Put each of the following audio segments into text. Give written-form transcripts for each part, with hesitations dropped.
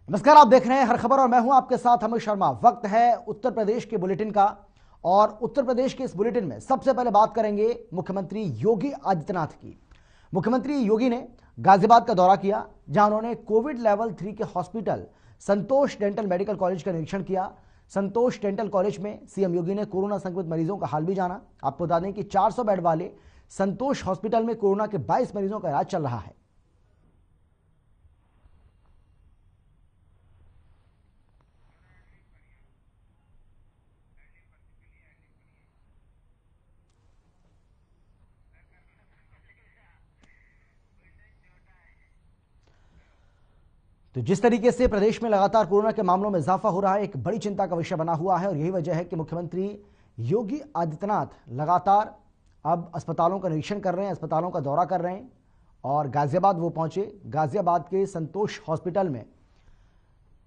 नमस्कार, आप देख रहे हैं हर खबर और मैं हूं आपके साथ अमित शर्मा। वक्त है उत्तर प्रदेश के बुलेटिन का और उत्तर प्रदेश के इस बुलेटिन में सबसे पहले बात करेंगे मुख्यमंत्री योगी आदित्यनाथ की। मुख्यमंत्री योगी ने गाजियाबाद का दौरा किया, जहां उन्होंने कोविड लेवल 3 के हॉस्पिटल संतोष डेंटल मेडिकल कॉलेज का निरीक्षण किया। संतोष डेंटल कॉलेज में सीएम योगी ने कोरोना संक्रमित मरीजों का हाल भी जाना। आपको बता दें कि 400 बेड वाले संतोष हॉस्पिटल में कोरोना के 22 मरीजों का इलाज चल रहा है। तो जिस तरीके से प्रदेश में लगातार कोरोना के मामलों में इजाफा हो रहा है, एक बड़ी चिंता का विषय बना हुआ है और यही वजह है कि मुख्यमंत्री योगी आदित्यनाथ लगातार अब अस्पतालों का निरीक्षण कर रहे हैं, अस्पतालों का दौरा कर रहे हैं और गाजियाबाद वो पहुंचे। गाजियाबाद के संतोष हॉस्पिटल में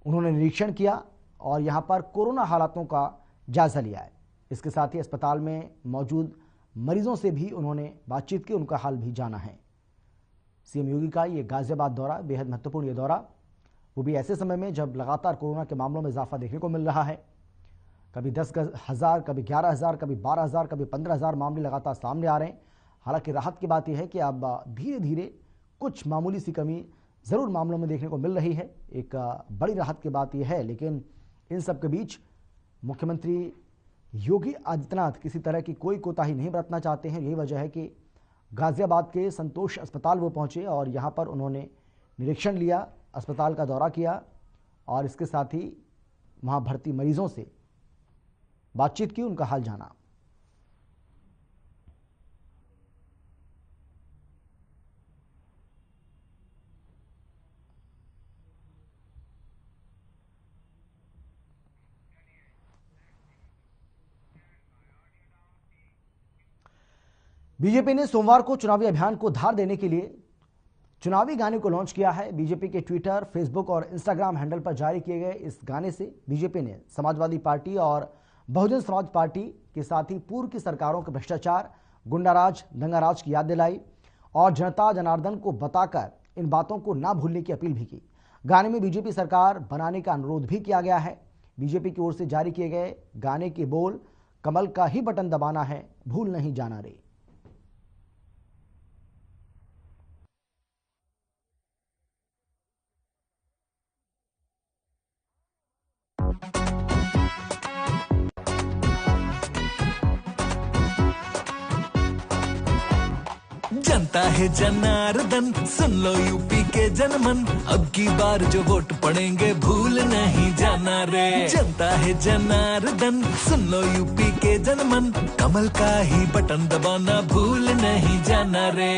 उन्होंने निरीक्षण किया और यहां पर कोरोना हालातों का जायजा लिया है। इसके साथ ही अस्पताल में मौजूद मरीजों से भी उन्होंने बातचीत की, उनका हाल भी जाना है। सीएम योगी का ये गाजियाबाद दौरा बेहद महत्वपूर्ण ये दौरा, वो भी ऐसे समय में जब लगातार कोरोना के मामलों में इजाफा देखने को मिल रहा है। कभी 10,000, कभी 11,000, कभी 12,000, कभी 15,000 मामले लगातार सामने आ रहे हैं। हालांकि राहत की बात यह है कि अब धीरे धीरे कुछ मामूली सी कमी ज़रूर मामलों में देखने को मिल रही है। एक बड़ी राहत की बात यह है, लेकिन इन सब के बीच मुख्यमंत्री योगी आदित्यनाथ किसी तरह की कोई कोताही नहीं बरतना चाहते हैं। यही वजह है कि गाजियाबाद के संतोष अस्पताल वो पहुँचे और यहाँ पर उन्होंने निरीक्षण लिया, अस्पताल का दौरा किया और इसके साथ ही वहां भर्ती मरीजों से बातचीत की, उनका हाल जाना। बीजेपी ने सोमवार को चुनावी अभियान को धार देने के लिए चुनावी गाने को लॉन्च किया है। बीजेपी के ट्विटर, फेसबुक और इंस्टाग्राम हैंडल पर जारी किए गए इस गाने से बीजेपी ने समाजवादी पार्टी और बहुजन समाज पार्टी के साथ ही पूर्व की सरकारों के भ्रष्टाचार, गुंडाराज, दंगाराज की याद दिलाई और जनता जनार्दन को बताकर इन बातों को ना भूलने की अपील भी की। गाने में बीजेपी सरकार बनाने का अनुरोध भी किया गया है। बीजेपी की ओर से जारी किए गए गाने के बोल, कमल का ही बटन दबाना है, भूल नहीं जाना रे। जनता है जनार्दन, सुन लो यूपी के जनमन, अब की बार जो वोट पड़ेंगे भूल नहीं जाना रे। जनता है जनार्दन, सुन लो यूपी के जनमन, कमल का ही बटन दबाना भूल नहीं जाना रे।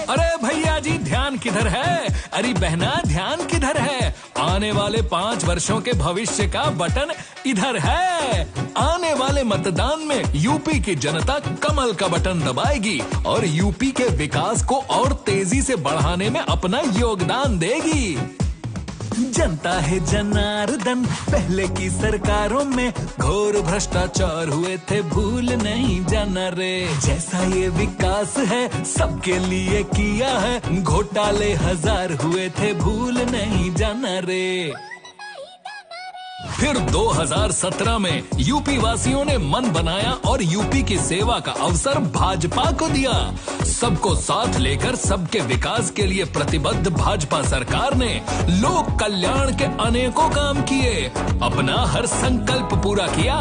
अरे भैया जी ध्यान किधर है, अरे बहना ध्यान किधर है, आने वाले 5 वर्षों के भविष्य का बटन इधर है। आने वाले मतदान में यूपी की जनता कमल का बटन दबाएगी और यूपी के विकास को और तेजी से बढ़ाने में अपना योगदान देगी। जनता है जनार्दन, पहले की सरकारों में घोर भ्रष्टाचार हुए थे, भूल नहीं जाना रे। जैसा ये विकास है सबके लिए किया है, घोटाले 1000 हुए थे, भूल नहीं जाना रे। फिर 2017 में यूपी वासियों ने मन बनाया और यूपी की सेवा का अवसर भाजपा को दिया। सबको साथ लेकर सबके विकास के लिए प्रतिबद्ध भाजपा सरकार ने लोक कल्याण के अनेकों काम किए, अपना हर संकल्प पूरा किया।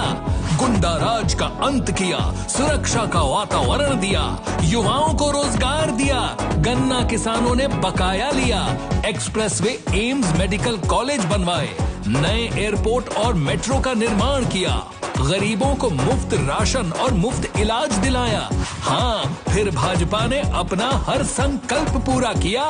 गुंडा राज का अंत किया, सुरक्षा का वातावरण दिया, युवाओं को रोजगार दिया, गन्ना किसानों ने बकाया लिया, एक्सप्रेसवे एम्स मेडिकल कॉलेज बनवाए, नए एयरपोर्ट और मेट्रो का निर्माण किया, गरीबों को मुफ्त राशन और मुफ्त इलाज दिलाया। हाँ, फिर भाजपा ने अपना हर संकल्प पूरा किया,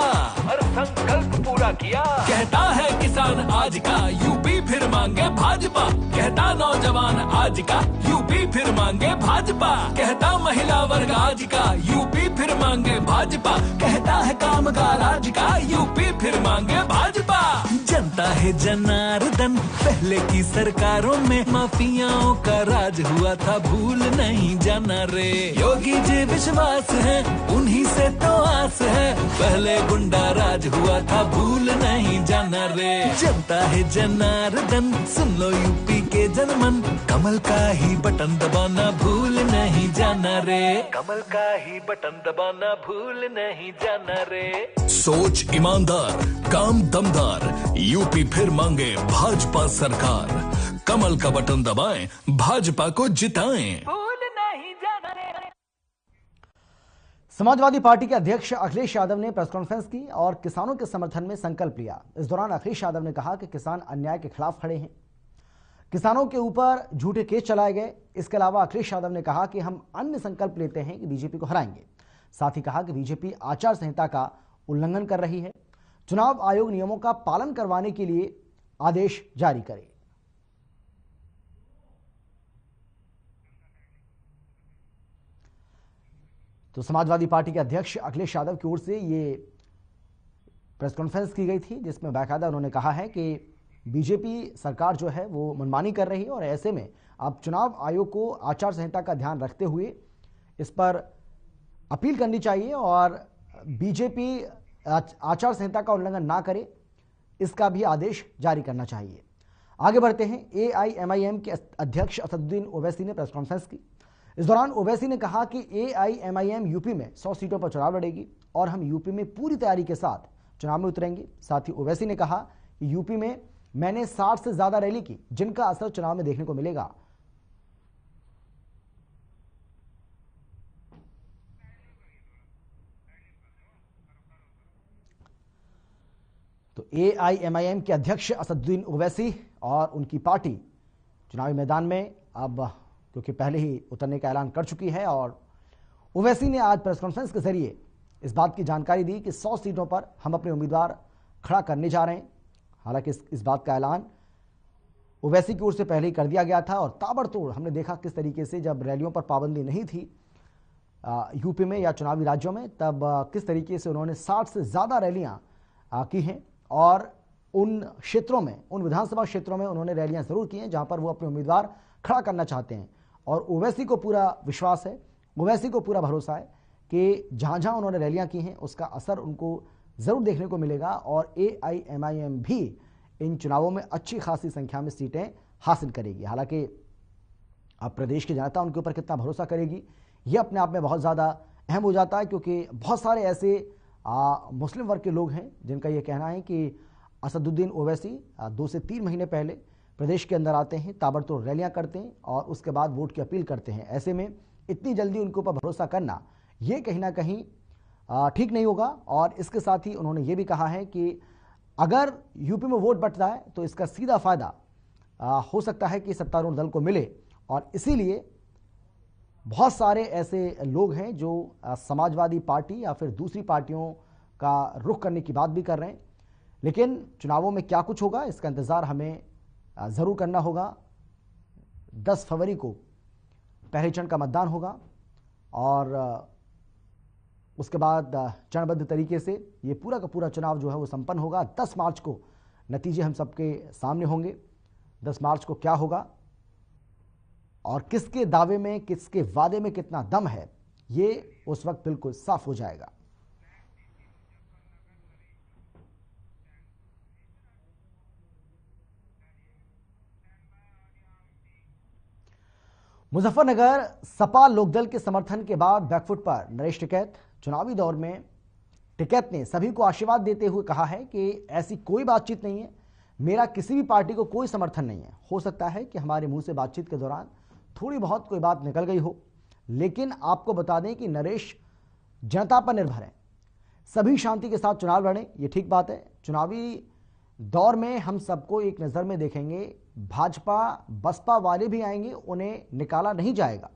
कहता है किसान आज का यूपी फिर मांगे भाजपा, कहता नौजवान आज का यूपी फिर मांगे भाजपा, कहता महिला वर्ग आज का यूपी फिर मांगे भाजपा, कहता है कामगार आज का यूपी फिर मांगे भाजपा। जनता है जनार्दन, पहले की सरकारों में माफियाओं का राज हुआ था भूल नहीं जाना रे। योगी जी विश्वास है उन्हीं से तो आस है, पहले गुंडा राज हुआ था भूल नहीं जाना रे। जनता है जनार्दन सुन लो यूपी के जनमन, कमल का ही बटन दबाना भूल नहीं जाना रे। कमल का ही बटन दबाना भूल नहीं जाना रे। सोच ईमानदार काम दमदार, यूपी फिर मांगे भाजपा सरकार। कमल का बटन दबाएं, भाजपा को जिताएं। भूल नहीं जाना रे। समाजवादी पार्टी के अध्यक्ष अखिलेश यादव ने प्रेस कॉन्फ्रेंस की और किसानों के समर्थन में संकल्प लिया। इस दौरान अखिलेश यादव ने कहा कि किसान अन्याय के खिलाफ खड़े हैं, किसानों के ऊपर झूठे केस चलाए गए। इसके अलावा अखिलेश यादव ने कहा कि हम अन्य संकल्प लेते हैं कि बीजेपी को हराएंगे। साथ ही कहा कि बीजेपी आचार संहिता का उल्लंघन कर रही है, चुनाव आयोग नियमों का पालन करवाने के लिए आदेश जारी करे। तो समाजवादी पार्टी के अध्यक्ष अखिलेश यादव की ओर से ये प्रेस कॉन्फ्रेंस की गई थी, जिसमें बाकायदा उन्होंने कहा है कि बीजेपी सरकार जो है वो मनमानी कर रही है और ऐसे में अब चुनाव आयोग को आचार संहिता का ध्यान रखते हुए इस पर अपील करनी चाहिए और बीजेपी आचार संहिता का उल्लंघन ना करे, इसका भी आदेश जारी करना चाहिए। आगे बढ़ते हैं। एआईएमआईएम के अध्यक्ष असदुद्दीन ओवैसी ने प्रेस कॉन्फ्रेंस की। इस दौरान ओवैसी ने कहा कि एआईएमआईएम यूपी में 100 सीटों पर चुनाव लड़ेगी और हम यूपी में पूरी तैयारी के साथ चुनाव में उतरेंगे। साथ ही ओवैसी ने कहा कि यूपी में मैंने 60 से ज्यादा रैली की, जिनका असर चुनाव में देखने को मिलेगा। तो एआईएमआईएम के अध्यक्ष असदुद्दीन ओवैसी और उनकी पार्टी चुनावी मैदान में अब क्योंकि पहले ही उतरने का ऐलान कर चुकी है और ओवैसी ने आज प्रेस कॉन्फ्रेंस के जरिए इस बात की जानकारी दी कि 100 सीटों पर हम अपने उम्मीदवार खड़ा करने जा रहे हैं। हालांकि इस बात का ऐलान ओवैसी की ओर से पहले ही कर दिया गया था और ताबड़तोड़ हमने देखा किस तरीके से जब रैलियों पर पाबंदी नहीं थी यूपी में या चुनावी राज्यों में, तब किस तरीके से उन्होंने 60 से ज़्यादा रैलियाँ की हैं और उन क्षेत्रों में, उन विधानसभा क्षेत्रों में उन्होंने रैलियाँ ज़रूर की हैं जहाँ पर वो अपने उम्मीदवार खड़ा करना चाहते हैं। और ओवैसी को पूरा विश्वास है, ओवैसी को पूरा भरोसा है कि जहाँ जहाँ उन्होंने रैलियाँ की हैं उसका असर उनको ज़रूर देखने को मिलेगा और एआईएमआईएम भी इन चुनावों में अच्छी खासी संख्या में सीटें हासिल करेगी। हालांकि अब प्रदेश की जनता उनके ऊपर कितना भरोसा करेगी ये अपने आप में बहुत ज़्यादा अहम हो जाता है, क्योंकि बहुत सारे ऐसे मुस्लिम वर्ग के लोग हैं जिनका ये कहना है कि असदुद्दीन ओवैसी 2 से 3 महीने पहले प्रदेश के अंदर आते हैं, ताबड़तोड़ रैलियां करते हैं और उसके बाद वोट की अपील करते हैं। ऐसे में इतनी जल्दी उनके ऊपर भरोसा करना ये कहीं ना कहीं ठीक नहीं होगा। और इसके साथ ही उन्होंने ये भी कहा है कि अगर यूपी में वोट बंटता है तो इसका सीधा फायदा हो सकता है कि सत्तारूढ़ दल को मिले और इसीलिए बहुत सारे ऐसे लोग हैं जो समाजवादी पार्टी या फिर दूसरी पार्टियों का रुख करने की बात भी कर रहे हैं। लेकिन चुनावों में क्या कुछ होगा इसका इंतज़ार हमें ज़रूर करना होगा। 10 फरवरी को पहले चरण का मतदान होगा और उसके बाद चरणबद्ध तरीके से ये पूरा का पूरा चुनाव जो है वो संपन्न होगा। 10 मार्च को नतीजे हम सबके सामने होंगे। 10 मार्च को क्या होगा और किसके दावे में, किसके वादे में कितना दम है, ये उस वक्त बिल्कुल साफ हो जाएगा। मुजफ्फरनगर सपा लोकदल के समर्थन के बाद बैकफुट पर नरेश टिकैत। चुनावी दौर में टिकैत ने सभी को आशीर्वाद देते हुए कहा है कि ऐसी कोई बातचीत नहीं है, मेरा किसी भी पार्टी को कोई समर्थन नहीं है। हो सकता है कि हमारे मुंह से बातचीत के दौरान थोड़ी बहुत कोई बात निकल गई हो, लेकिन आपको बता दें कि नरेश जनता पर निर्भर है। सभी शांति के साथ चुनाव लड़ें, ये ठीक बात है। चुनावी दौर में हम सबको एक नज़र में देखेंगे, भाजपा बसपा वाले भी आएंगे, उन्हें निकाला नहीं जाएगा।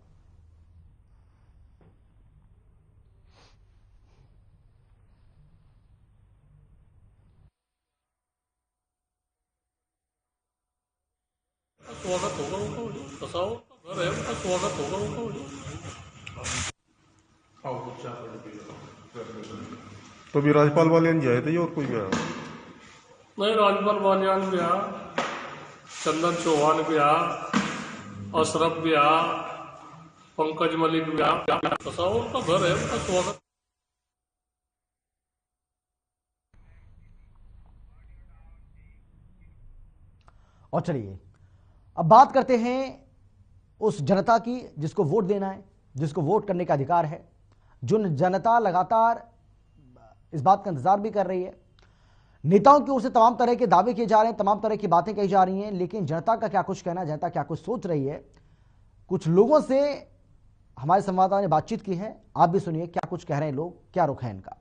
स्वागत होगा उनका, बताओ घर है उनका, स्वागत होगा उनका। तो भी राज्यपाल वालियान जी आए थे और कोई गया नहीं, राज्यपाल वालियान गया, चंदन चौहान गया अशरफ भी आया, पंकज मलिक भी आया। तसाउर का घर है, उनका स्वागत। और चलिए अब बात करते हैं उस जनता की जिसको वोट देना है, जिसको वोट करने का अधिकार है। जो जनता लगातार इस बात का इंतजार भी कर रही है। नेताओं की ओर से तमाम तरह के दावे किए जा रहे हैं, तमाम तरह की बातें कही जा रही हैं, लेकिन जनता का क्या कुछ कहना है, जनता क्या कुछ सोच रही है। कुछ लोगों से हमारे संवाददाता ने बातचीत की है, आप भी सुनिए क्या कुछ कह रहे हैं लोग, क्या रुख है इनका।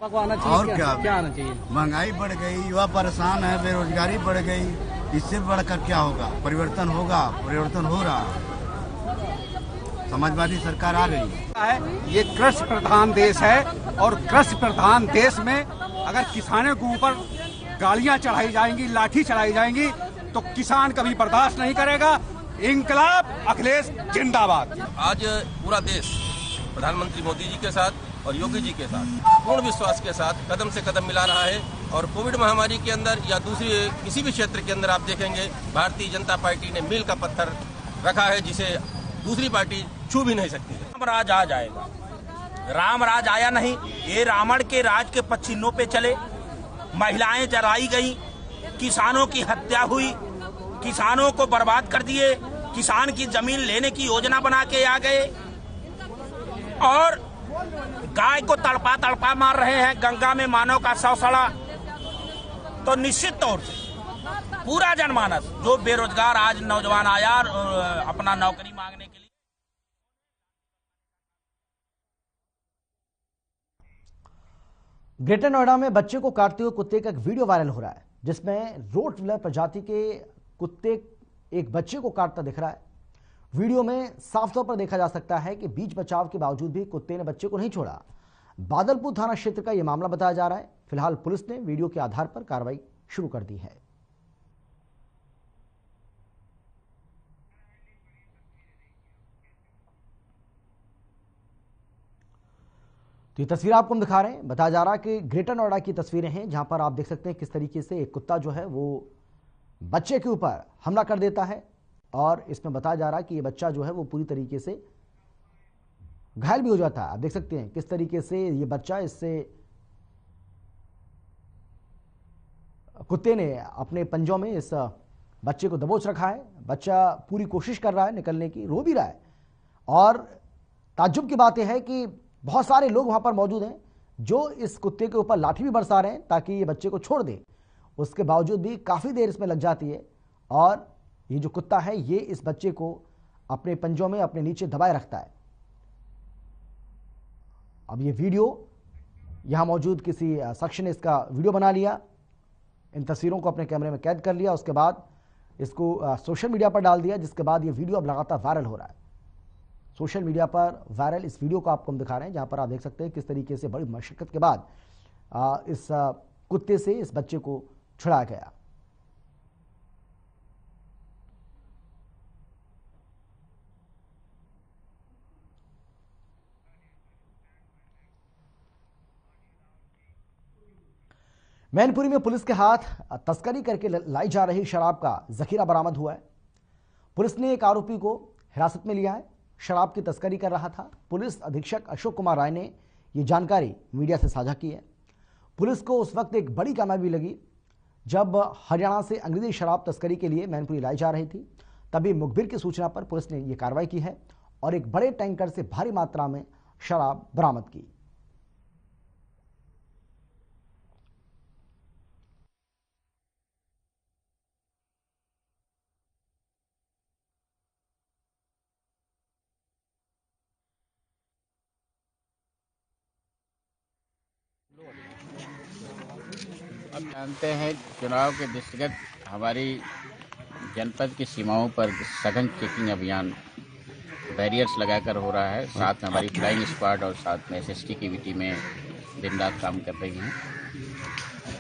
और क्या आना चाहिए? महंगाई बढ़ गई, युवा परेशान है, बेरोजगारी बढ़ गई, इससे बढ़कर क्या होगा? परिवर्तन होगा, परिवर्तन हो रहा। समाजवादी सरकार आ गई है। ये कृषि प्रधान देश है और कृषि प्रधान देश में अगर किसानों के ऊपर गालियां चढ़ाई जाएंगी, लाठी चढ़ाई जाएंगी तो किसान कभी बर्दाश्त नहीं करेगा। इंकलाब अखिलेश जिंदाबाद। आज पूरा देश प्रधानमंत्री मोदी जी के साथ और योगी जी के साथ पूर्ण विश्वास के साथ कदम से कदम मिला रहा है। और कोविड महामारी के अंदर या दूसरी किसी भी क्षेत्र के अंदर आप देखेंगे भारतीय जनता पार्टी ने मील का पत्थर रखा है, जिसे दूसरी पार्टी छू भी नहीं सकती है। राम राज आ जाएगा। राम राज आया नहीं, ये रावण के राज के पछिन्नों पे चले। महिलाएं जलाई गई, किसानों की हत्या हुई, किसानों को बर्बाद कर दिए, किसान की जमीन लेने की योजना बना के आ गए और गाय को तड़पा तड़पा मार रहे हैं। गंगा में मानव का शव सड़ा। तो निश्चित तौर से पूरा जनमानस जो बेरोजगार आज नौजवान आया अपना नौकरी मांगने के लिए। ग्रेटर नोएडा में बच्चे को काटते हुए कुत्ते का एक वीडियो वायरल हो रहा है, जिसमें रोटविलर प्रजाति के कुत्ते एक बच्चे को काटता दिख रहा है। वीडियो में साफ तौर पर देखा जा सकता है कि बीच बचाव के बावजूद भी कुत्ते ने बच्चे को नहीं छोड़ा। बादलपुर थाना क्षेत्र का यह मामला बताया जा रहा है। फिलहाल पुलिस ने वीडियो के आधार पर कार्रवाई शुरू कर दी है। तो ये तस्वीर आपको हम दिखा रहे हैं। बताया जा रहा है कि ग्रेटर नोएडा की तस्वीरें हैं, जहां पर आप देख सकते हैं किस तरीके से एक कुत्ता जो है वो बच्चे के ऊपर हमला कर देता है। और इसमें बताया जा रहा है कि ये बच्चा जो है वो पूरी तरीके से घायल भी हो जाता है। आप देख सकते हैं किस तरीके से ये बच्चा, इससे कुत्ते ने अपने पंजों में इस बच्चे को दबोच रखा है। बच्चा पूरी कोशिश कर रहा है निकलने की, रो भी रहा है। और ताज्जुब की बात यह है कि बहुत सारे लोग वहां पर मौजूद हैं जो इस कुत्ते के ऊपर लाठी भी बरसा रहे हैं ताकि ये बच्चे को छोड़ दे। उसके बावजूद भी काफ़ी देर इसमें लग जाती है और ये जो कुत्ता है ये इस बच्चे को अपने पंजों में अपने नीचे दबाए रखता है। अब ये वीडियो यहां मौजूद किसी शख्स ने इसका वीडियो बना लिया, इन तस्वीरों को अपने कैमरे में कैद कर लिया, उसके बाद इसको सोशल मीडिया पर डाल दिया, जिसके बाद ये वीडियो अब लगातार वायरल हो रहा है। सोशल मीडिया पर वायरल इस वीडियो को आपको हम दिखा रहे हैं, जहां पर आप देख सकते हैं किस तरीके से बड़ी मशक्कत के बाद इस कुत्ते से इस बच्चे को छुड़ाया गया। मैनपुरी में पुलिस के हाथ तस्करी करके लाई जा रही शराब का जखीरा बरामद हुआ है। पुलिस ने एक आरोपी को हिरासत में लिया है, शराब की तस्करी कर रहा था। पुलिस अधीक्षक अशोक कुमार राय ने यह जानकारी मीडिया से साझा की है। पुलिस को उस वक्त एक बड़ी कामयाबी लगी जब हरियाणा से अंग्रेजी शराब तस्करी के लिए मैनपुरी लाई जा रही थी। तभी मुखबिर की सूचना पर पुलिस ने यह कार्रवाई की है और एक बड़े टैंकर से भारी मात्रा में शराब बरामद की। अब जानते हैं चुनाव के दृष्टिगत हमारी जनपद की सीमाओं पर सघन चेकिंग अभियान बैरियर्स लगाकर हो रहा है। साथ में हमारी फ्लाइंग स्क्वाड और साथ में एसएसटी की भी टीमें दिन रात काम कर रही हैं।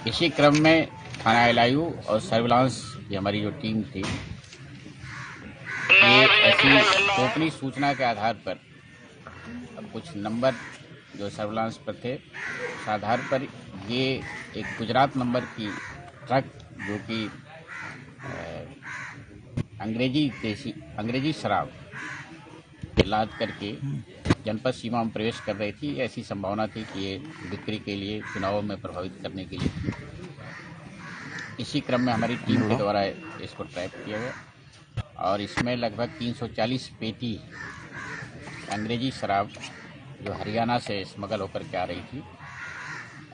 इसी क्रम में थाना एलआईयू और सर्विलांस की हमारी जो टीम थी, ये ऐसी गोपनीय सूचना के आधार पर अब कुछ नंबर जो सर्विलांस पर थे, उस आधार पर ये एक गुजरात नंबर की ट्रक जो कि अंग्रेजी शराब लाद करके जनपद सीमा में प्रवेश कर रही थी। ऐसी संभावना थी कि ये बिक्री के लिए, चुनाव में प्रभावित करने के लिए। इसी क्रम में हमारी टीम के द्वारा इसको ट्रैक किया गया और इसमें लगभग 340 पेटी अंग्रेजी शराब जो हरियाणा से स्मगल होकर के आ रही थी,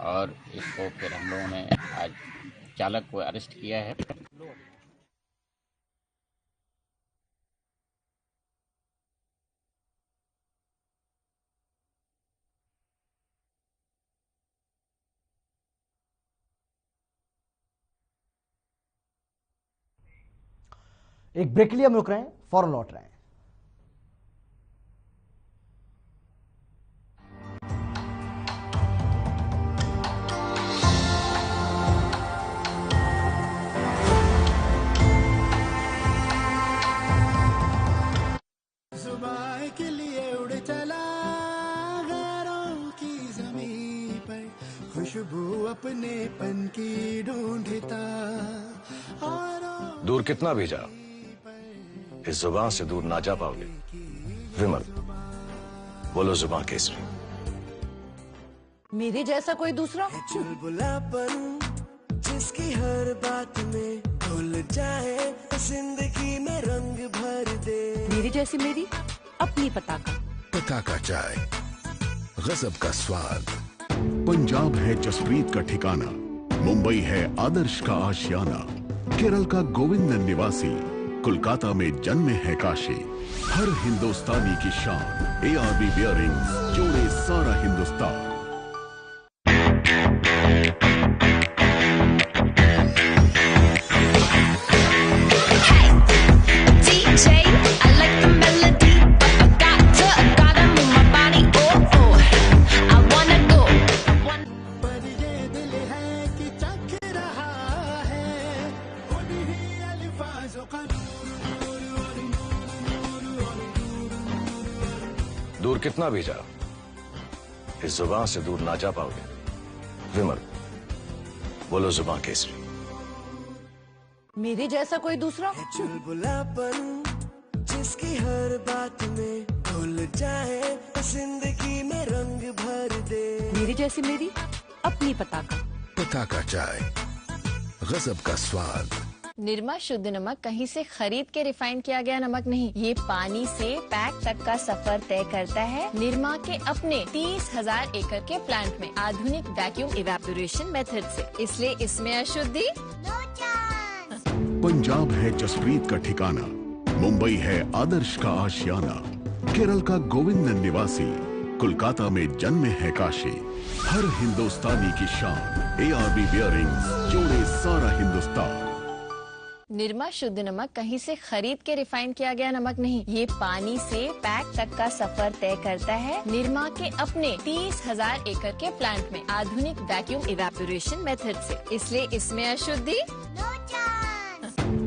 और इसको फिर हम लोगों ने आज चालक को अरेस्ट किया है। एक ब्रेक के लिए हम रुक रहे हैं, फौरन लौट रहे हैं। सुबह के लिए उड़ चला गैरों की ज़मीं पर, खुशबू अपने पन की ढूंढता। दूर कितना भी जा, इस जुबान से दूर ना जा पाओगे। विमल, बोलो जुबान केसरी। मेरे जैसा कोई दूसरा? चुलबुलापन जिसकी हर बात में घुल जाए, जिंदगी में रंग भर दे। मेरी जैसी मेरी अपनी पताका। पताका चाय, गजब का स्वाद। पंजाब है जसप्रीत का ठिकाना, मुंबई है आदर्श का आशियाना, केरल का गोविंद निवासी, कोलकाता में जन्मे है काशी। हर हिंदुस्तानी की शान, ARB बियरिंग्स जोड़े सारा हिंदुस्तान। दूर कितना भी जा, इस जुबान से दूर ना जा पाओगे। विमल, बोलो जुबान केसरी। मेरे जैसा कोई दूसरा? चुलबुलापन जिसकी हर बात में घुल जाए, जिंदगी में रंग भर दे। मेरी जैसी मेरी अपनी पताका। पताका चाय, गजब का स्वाद। निरमा शुद्ध नमक कहीं से खरीद के रिफाइन किया गया नमक नहीं, ये पानी से पैक तक का सफर तय करता है। निरमा के अपने 30,000 एकड़ के प्लांट में आधुनिक वैक्यूम इवेपोरेशन मेथड से, इसलिए इसमें अशुद्धि। पंजाब है जसप्रीत का ठिकाना, मुंबई है आदर्श का आशियाना, केरल का गोविंद निवासी, कोलकाता में जन्मे है काशी। हर हिंदुस्तानी की शान, ARB बियरिंग्स जोड़े सारा हिंदुस्तान। निरमा शुद्ध नमक कहीं से खरीद के रिफाइन किया गया नमक नहीं, ये पानी से पैक तक का सफर तय करता है। निरमा के अपने 30,000 एकड़ के प्लांट में आधुनिक वैक्यूम इवेपोरेशन मेथड से, इसलिए इसमें अशुद्धि।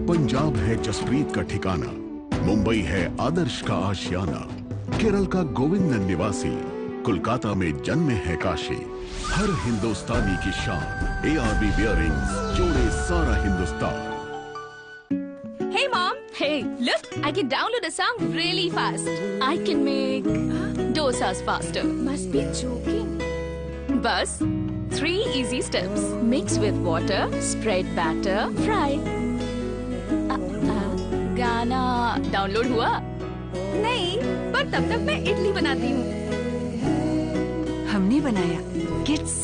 पंजाब है जसप्रीत का ठिकाना, मुंबई है आदर्श का आशियाना, केरल का गोविंद निवासी, कोलकाता में जन्मे है काशी। हर हिंदुस्तानी की शान, ARB बियरिंग्स जोड़े सारा Hindustan. Hey mom! Hey, look! I can download a song really fast. I can make dosas faster. Must be joking. Bus, 3 easy steps. Mix with water, spread batter, fry. गाना डाउनलोड हुआ? नहीं, पर तब तक मैं इडली बनाती हूँ। हमने बनाया किड्स।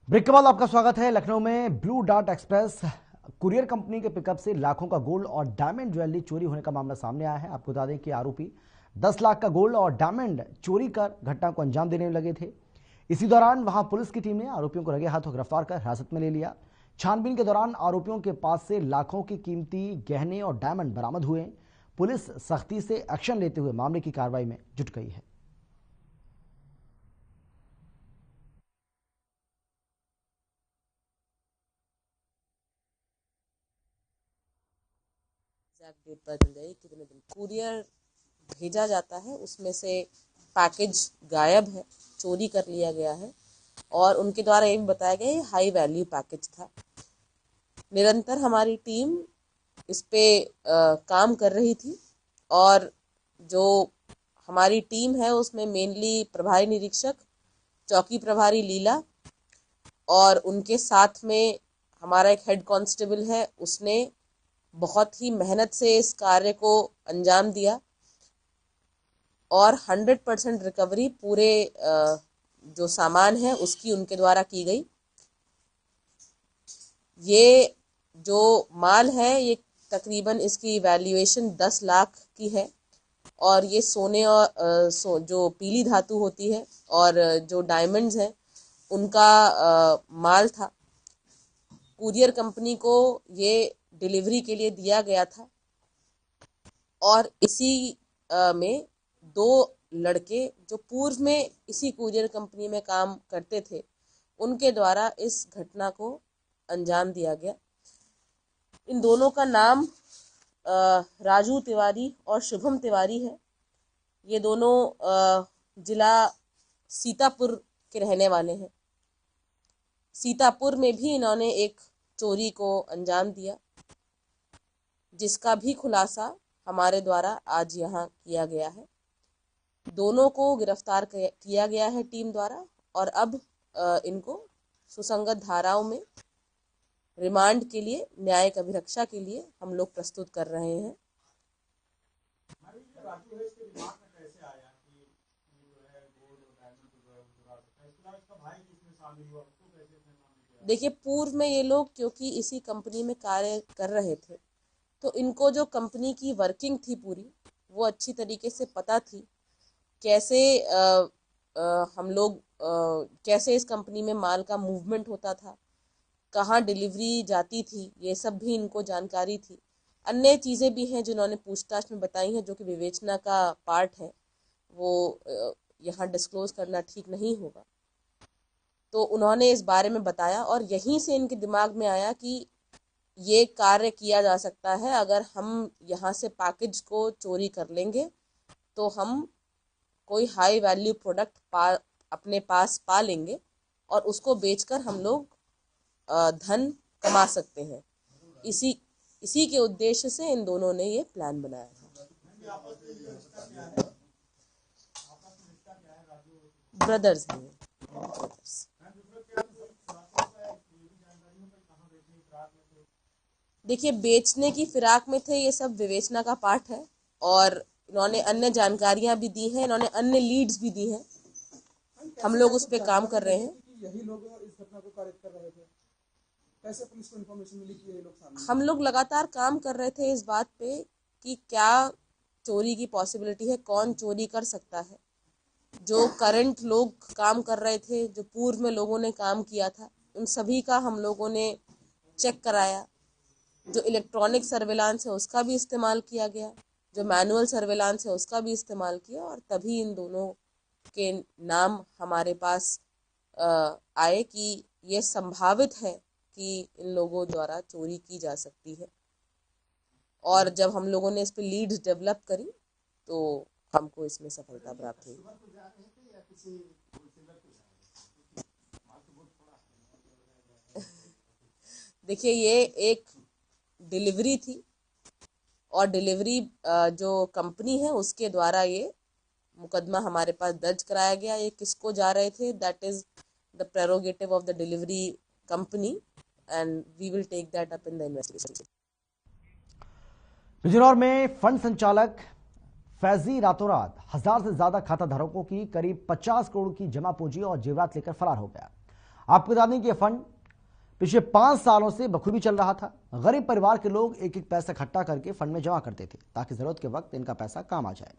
ब्रेक के बाद आपका स्वागत है। लखनऊ में blue dart express courier company के पिकअप से लाखों का गोल्ड और डायमंड ज्वेलरी चोरी होने का मामला सामने आया है। आपको बता दें कि आरोपी 10 लाख का गोल्ड और डायमंड चोरी कर घटना को अंजाम देने में लगे थे। इसी दौरान वहां पुलिस की टीम ने आरोपियों को रंगे हाथों गिरफ्तार कर हिरासत में ले लिया। छानबीन के दौरान आरोपियों के पास से लाखों की कीमती गहने और डायमंड बरामद हुए। पुलिस सख्ती से एक्शन लेते हुए मामले की कार्रवाई में जुट गई है। एग्जैक्ट डेट पता चल जाएगी कितने दिन। कुरियर भेजा जाता है, उसमें से पैकेज गायब है, चोरी कर लिया गया है और उनके द्वारा ये भी बताया गया ये हाई वैल्यू पैकेज था। निरंतर हमारी टीम इस पे काम कर रही थी और जो हमारी टीम है उसमें मेनली प्रभारी निरीक्षक, चौकी प्रभारी लीला और उनके साथ में हमारा एक हेड कांस्टेबल है, उसने बहुत ही मेहनत से इस कार्य को अंजाम दिया और 100% रिकवरी पूरे जो सामान है उसकी उनके द्वारा की गई। ये जो माल है ये तकरीबन इसकी वैल्यूएशन 10 लाख की है और ये सोने और जो पीली धातु होती है और जो डायमंड्स हैं उनका माल था। कुरियर कंपनी को ये डिलीवरी के लिए दिया गया था और इसी में 2 लड़के जो पूर्व में इसी कुरियर कंपनी में काम करते थे उनके द्वारा इस घटना को अंजाम दिया गया। इन दोनों का नाम राजू तिवारी और शुभम तिवारी है। ये दोनों जिला सीतापुर के रहने वाले हैं। सीतापुर में भी इन्होंने एक चोरी को अंजाम दिया जिसका भी खुलासा हमारे द्वारा आज यहाँ किया गया है। दोनों को गिरफ्तार किया गया है टीम द्वारा और अब इनको सुसंगत धाराओं में रिमांड के लिए, न्यायिक अभिरक्षा के लिए हम लोग प्रस्तुत कर रहे हैं। देखिए, पूर्व में ये लोग क्योंकि इसी कंपनी में कार्य कर रहे थे तो इनको जो कंपनी की वर्किंग थी पूरी वो अच्छी तरीके से पता थी। कैसे हम लोग कैसे इस कंपनी में माल का मूवमेंट होता था, कहाँ डिलीवरी जाती थी, ये सब भी इनको जानकारी थी। अन्य चीज़ें भी हैं जिन्होंने पूछताछ में बताई हैं जो कि विवेचना का पार्ट है, वो यहाँ डिस्क्लोज करना ठीक नहीं होगा। तो उन्होंने इस बारे में बताया और यहीं से इनके दिमाग में आया कि ये कार्य किया जा सकता है। अगर हम यहाँ से पैकेज को चोरी कर लेंगे तो हम कोई हाई वैल्यू प्रोडक्ट अपने पास पा लेंगे और उसको बेचकर हम लोग धन कमा सकते हैं। इसी के उद्देश्य से इन दोनों ने ये प्लान बनाया था। ब्रदर्स हैं। देखिए, बेचने की फिराक में थे, ये सब विवेचना का पार्ट है और इन्होंने अन्य जानकारियां भी दी हैं, इन्होंने अन्य लीड्स भी दी हैं। हम लोग उस पे काम कर रहे हैं। यही लोग इस घटना को कारित कर रहे थे। कैसे पुलिस को इन्फॉर्मेशन मिली कि ये लोग सामने? हम लोग लगातार काम कर रहे थे इस बात पे कि क्या चोरी की पॉसिबिलिटी है, कौन चोरी कर सकता है। जो करंट लोग काम कर रहे थे, जो पूर्व में लोगों ने काम किया था, उन सभी का हम लोगों ने चेक कराया। जो इलेक्ट्रॉनिक सर्विलांस है उसका भी इस्तेमाल किया गया, जो मैनुअल सर्विलांस है उसका भी इस्तेमाल किया और तभी इन दोनों के नाम हमारे पास आए कि ये संभावित है कि इन लोगों द्वारा चोरी की जा सकती है। और जब हम लोगों ने इस पे लीड्स डेवलप करी तो हमको इसमें सफलता प्राप्त हुई। देखिए, ये एक डिलीवरी थी और डिलीवरी जो कंपनी है उसके द्वारा ये मुकदमा हमारे पास दर्ज कराया गया। ये किसको जा रहे थे, that is the prerogative of the delivery company and we will take that up in the investigation. Bijnor में फंड संचालक फैजी रातों रात 1000 से ज्यादा खाता धारकों की करीब 50 करोड़ की जमा पूंजी और जेवरात लेकर फरार हो गया। आपको बता दें कि यह फंड पिछले 5 सालों से बखूबी चल रहा था। गरीब परिवार के लोग एक एक पैसा इकट्ठा करके फंड में जमा करते थे ताकि जरूरत के वक्त इनका पैसा काम आ जाए।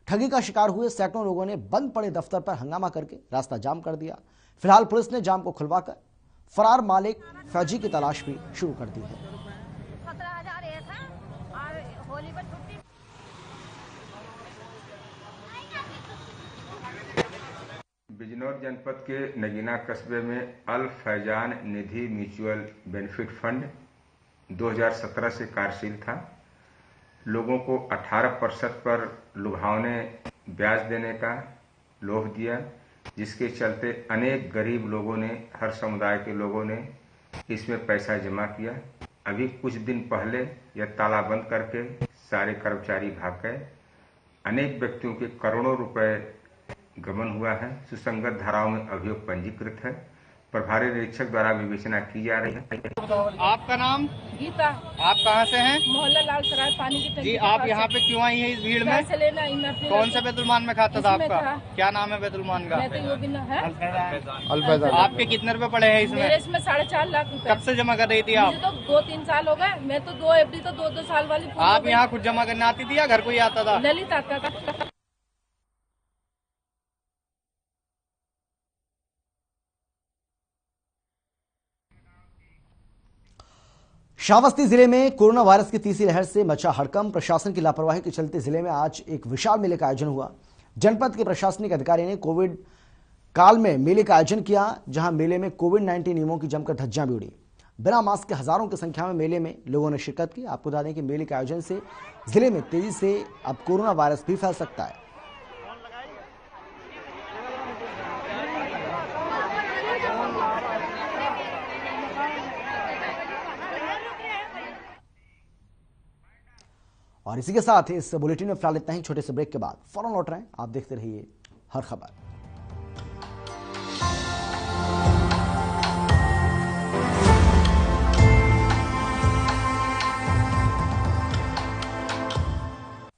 ठगी का शिकार हुए सैकड़ों लोगों ने बंद पड़े दफ्तर पर हंगामा करके रास्ता जाम कर दिया। फिलहाल पुलिस ने जाम को खुलवाकर फरार मालिक फैजी की तलाश भी शुरू कर दी है। बिजनौर जनपद के नगीना कस्बे में अल फैजान निधि म्यूचुअल बेनिफिट फंड 2017 से कार्यशील था। लोगों को 18% पर लुभावने ब्याज देने का लोभ दिया, जिसके चलते अनेक गरीब लोगों ने, हर समुदाय के लोगों ने इसमें पैसा जमा किया। अभी कुछ दिन पहले यह तालाबंद करके सारे कर्मचारी भाग गए। अनेक व्यक्तियों के करोड़ों रुपए गमन हुआ है। सुसंगत धाराओं में अभियोग पंजीकृत है। प्रभारी निरीक्षक द्वारा विवेचना की जा रही है। आपका नाम? गीता। आप कहाँ से हैं? मोहल्ला लाल सराय पानी की टंकी जी, आप यहाँ पे क्यों आई हैं इस भीड़ में? पैसे लेना ही मैं अपने कौन सा बैतुलमान में खाता था आपका? था। क्या नाम है बैतुलमान का? मैं तो योगी ना है। अलफैजा। आपके कितने रुपए पड़े हैं इसमें? मेरे इसमें 4.5 लाख रुपए। कब से जमा कर रही थी आप? तो 2-3 साल हो गए। मैं तो 2 FD तो 2-2 साल वाली। आप यहाँ कुछ जमा करने आती थी या घर कोई आता था? ललित आता था। श्रावस्ती जिले में कोरोना वायरस की तीसरी लहर से मचा हड़कंप। प्रशासन की लापरवाही के चलते जिले में आज एक विशाल मेले का आयोजन हुआ। जनपद के प्रशासनिक अधिकारी ने कोविड काल में मेले का आयोजन किया, जहां मेले में कोविड-19 नियमों की जमकर धज्जियां भी उड़ी। बिना मास्क के हजारों की संख्या में मेले में लोगों ने शिरकत की। आपको बता दें कि मेले के आयोजन से जिले में तेजी से अब कोरोना वायरस भी फैल सकता है। और इसी के साथ इस बुलेटिन में फिलहाल इतना ही। छोटे से ब्रेक के बाद फौरन लौट रहे हैं। आप देखते रहिए हर खबर।